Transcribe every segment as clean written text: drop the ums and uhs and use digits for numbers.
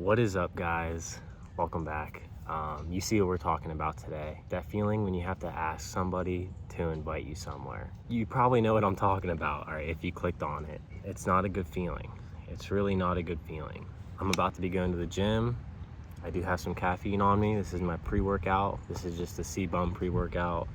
What is up, guys? Welcome back. You see what we're talking about today. That feeling when you have to ask somebody to invite you somewhere. You probably know what I'm talking about, all right, if you clicked on it. It's not a good feeling. It's really not a good feeling. I'm about to be going to the gym. I do have some caffeine on me. This is my pre-workout. This is just a C-Bum pre-workout.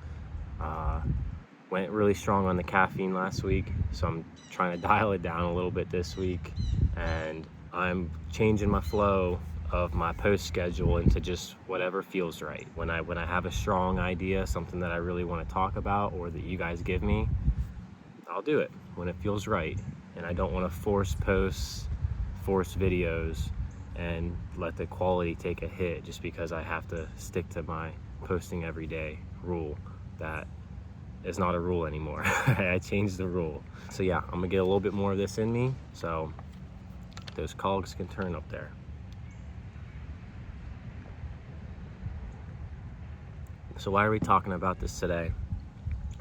Went really strong on the caffeine last week, so I'm trying to dial it down a little bit this week. And I'm changing my flow of my post schedule into just whatever feels right. When I have a strong idea, something that I really want to talk about or that you guys give me, I'll do it when it feels right. And I don't want to force posts, force videos, and let the quality take a hit just because I have to stick to my posting every day rule. That is not a rule anymore. I changed the rule. So yeah, I'm gonna get a little bit more of this in me so those cogs can turn up there. So why are we talking about this today?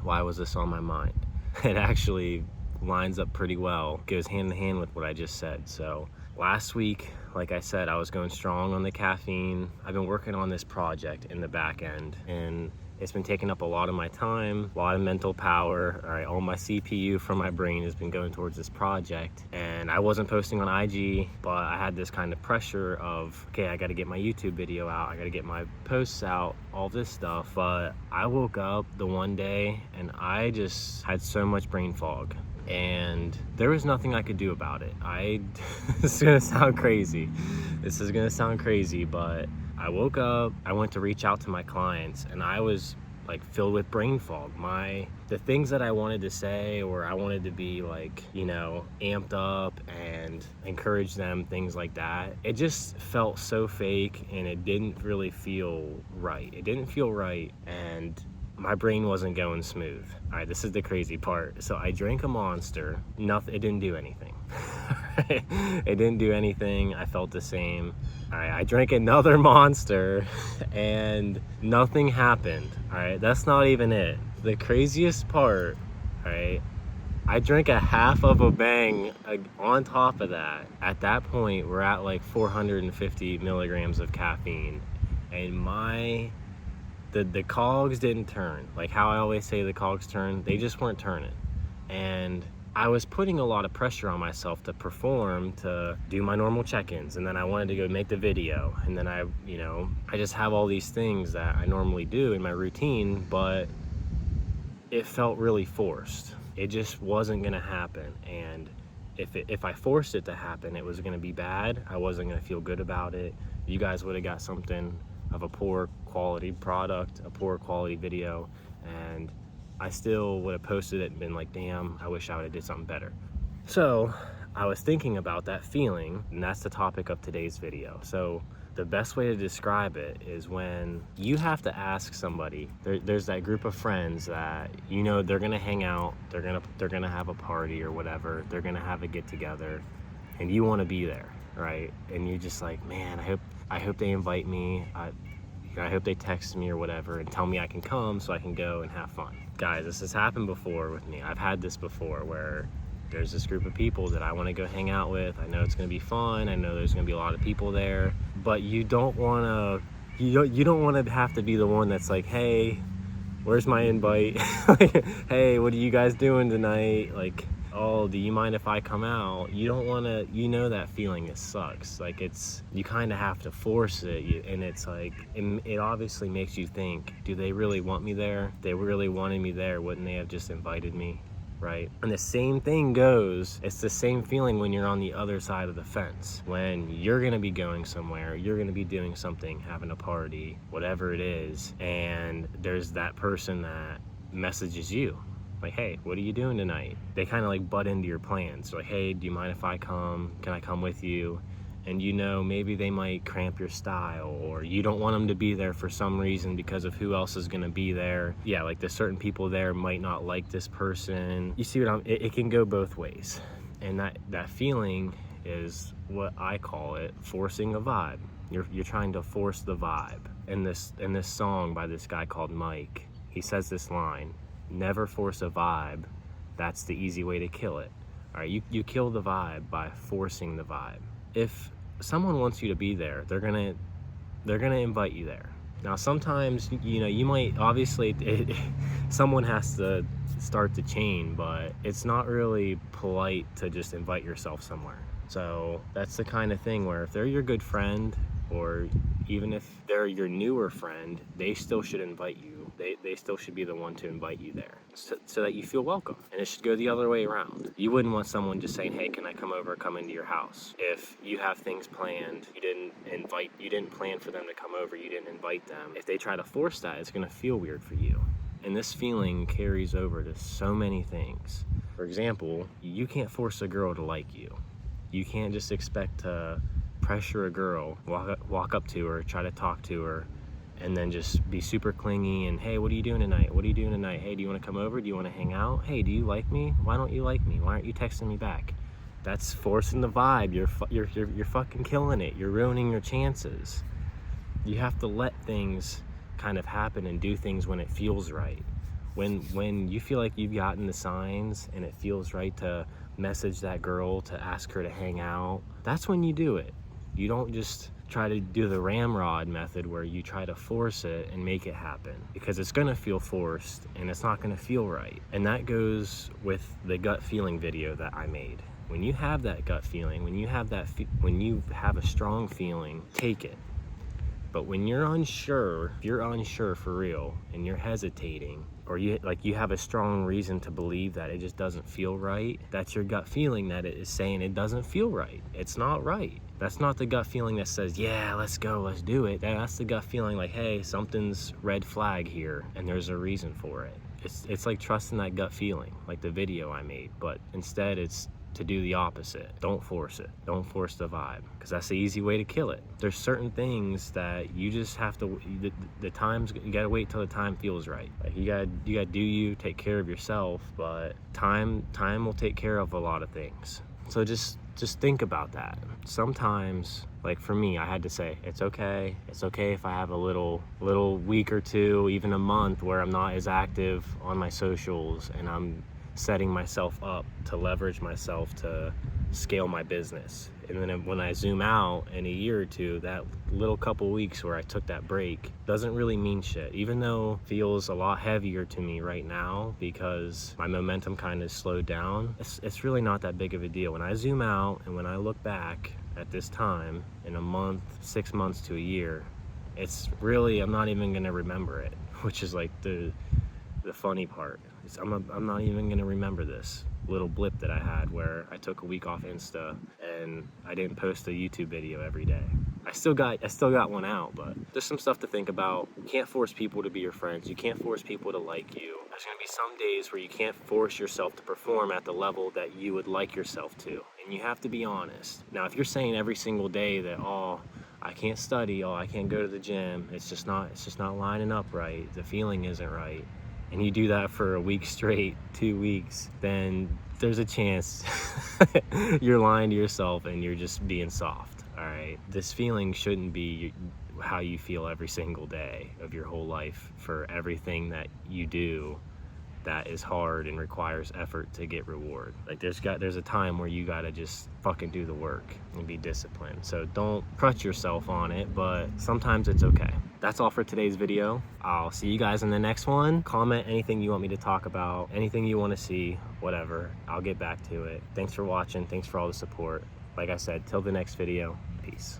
Why was this on my mind? It actually lines up pretty well, goes hand in hand with what I just said. So last week, like I said, I was going strong on the caffeine. I've been working on this project in the back end, and it's been taking up a lot of my time, a lot of mental power. All right, all my CPU from my brain has been going towards this project. And I wasn't posting on IG, but I had this kind of pressure of, okay, I gotta get my YouTube video out, I gotta get my posts out, all this stuff. But I woke up the one day and I just had so much brain fog, and there was nothing I could do about it. This is gonna sound crazy. This is gonna sound crazy, but I woke up, I went to reach out to my clients, and I was like filled with brain fog. The things that I wanted to say, or I wanted to be like, amped up and encourage them, things like that, it just felt so fake, and it didn't really feel right. It didn't feel right, and my brain wasn't going smooth. All right, this is the crazy part. So I drank a Monster. Nothing. It didn't do anything. It didn't do anything. I felt the same. All right, I drank another Monster and nothing happened. All right, that's not even it. The craziest part, all right, I drank a half of a Bang on top of that. At that point, we're at like 450 milligrams of caffeine, and the cogs didn't turn. Like how I always say the cogs turn, they just weren't turning. And I was putting a lot of pressure on myself to perform, to do my normal check-ins, and then I wanted to go make the video, and then I just have all these things that I normally do in my routine, but it felt really forced. It just wasn't gonna happen, and if I forced it to happen, it was gonna be bad. I wasn't gonna feel good about it. You guys would have got something of a poor quality product, a poor quality video, and I still would have posted it and been like, damn, I wish I would have did something better. So I was thinking about that feeling, and that's the topic of today's video. So the best way to describe it is when you have to ask somebody, there's that group of friends that they're gonna hang out, they're gonna have a party or whatever, they're gonna have a get together, and you want to be there, right? And you're just like, man, I hope they invite me. I hope they text me or whatever and tell me I can come so I can go and have fun. Guys, this has happened before with me. I've had this before where there's this group of people that I want to go hang out with. I know it's going to be fun. I know there's going to be a lot of people there, but you don't want to have to be the one that's like, hey, where's my invite? Hey, what are you guys doing tonight? Like, oh, do you mind if I come out? You don't want to, that feeling, it sucks. Like, you kind of have to force it, and it's like, it obviously makes you think, do they really want me there? If they really wanted me there, wouldn't they have just invited me, right? And the same thing goes, it's the same feeling when you're on the other side of the fence. When you're gonna be going somewhere, you're gonna be doing something, having a party, whatever it is, and there's that person that messages you, like, hey, what are you doing tonight? They kind of like butt into your plans. So like, hey, do you mind if I come? Can I come with you? And maybe they might cramp your style, or you don't want them to be there for some reason because of who else is gonna be there. Yeah, like the certain people there might not like this person. You see what it can go both ways. And that feeling is what I call it, forcing a vibe. You're trying to force the vibe. In this song by this guy called Mike, he says this line, never force a vibe, that's the easy way to kill it. All right, you kill the vibe by forcing the vibe. If someone wants you to be there, they're gonna invite you there. Now sometimes, you know, you might, obviously someone has to start the chain, but it's not really polite to just invite yourself somewhere. So that's the kind of thing where if they're your good friend, or even if they're your newer friend, they still should invite you. They still should be the one to invite you there, so that you feel welcome. And it should go the other way around. You wouldn't want someone just saying, hey, can I come over, come into your house? If you have things planned, you didn't plan for them to come over, you didn't invite them. If they try to force that, it's gonna feel weird for you. And this feeling carries over to so many things. For example, you can't force a girl to like you. You can't just expect to pressure a girl, walk up to her, try to talk to her, and then just be super clingy and, hey, what are you doing tonight? What are you doing tonight? Hey, do you want to come over? Do you want to hang out? Hey, do you like me? Why don't you like me? Why aren't you texting me back? That's forcing the vibe. You're fucking killing it. You're ruining your chances. You have to let things kind of happen and do things when it feels right. When you feel like you've gotten the signs and it feels right to message that girl, to ask her to hang out, that's when you do it. You don't just try to do the ramrod method where you try to force it and make it happen, because it's gonna feel forced and it's not gonna feel right. And that goes with the gut feeling video that I made. When you have that gut feeling, when you have a strong feeling, take it. But when you're unsure, if you're unsure for real and you're hesitating, or you have a strong reason to believe that it just doesn't feel right, that's your gut feeling that it is saying it doesn't feel right. It's not right. That's not the gut feeling that says, yeah, let's go, let's do it. That's the gut feeling like, hey, something's red flag here and there's a reason for it. It's like trusting that gut feeling, like the video I made, but instead it's to do the opposite. Don't force it. Don't force the vibe, because that's the easy way to kill it. There's certain things that you just have to, you gotta wait till the time feels right. Like you gotta do you, take care of yourself, but time will take care of a lot of things. So just think about that. Sometimes, like for me, I had to say, it's okay if I have a little week or two, even a month, where I'm not as active on my socials and I'm setting myself up to leverage myself to scale my business. And then when I zoom out in a year or two, that little couple weeks where I took that break doesn't really mean shit, even though it feels a lot heavier to me right now because my momentum kind of slowed down. It's really not that big of a deal. When I zoom out and when I look back at this time in a month, 6 months to a year, it's really, I'm not even gonna remember it, which is like the funny part. I'm not even gonna remember this little blip that I had where I took a week off Insta and I didn't post a YouTube video every day. I still got one out, but there's some stuff to think about. You can't force people to be your friends. You can't force people to like you. There's gonna be some days where you can't force yourself to perform at the level that you would like yourself to, and you have to be honest. Now, if you're saying every single day that, oh, I can't study, oh, I can't go to the gym, it's just not lining up right, the feeling isn't right, and you do that for a week straight, 2 weeks, then there's a chance you're lying to yourself and you're just being soft, all right? This feeling shouldn't be how you feel every single day of your whole life for everything that you do that is hard and requires effort to get reward. Like there's a time where you gotta just fucking do the work and be disciplined. So don't crush yourself on it, but sometimes it's okay. That's all for today's video. I'll see you guys in the next one. Comment anything you want me to talk about, anything you want to see, whatever. I'll get back to it. Thanks for watching. Thanks for all the support. Like I said, till the next video, peace.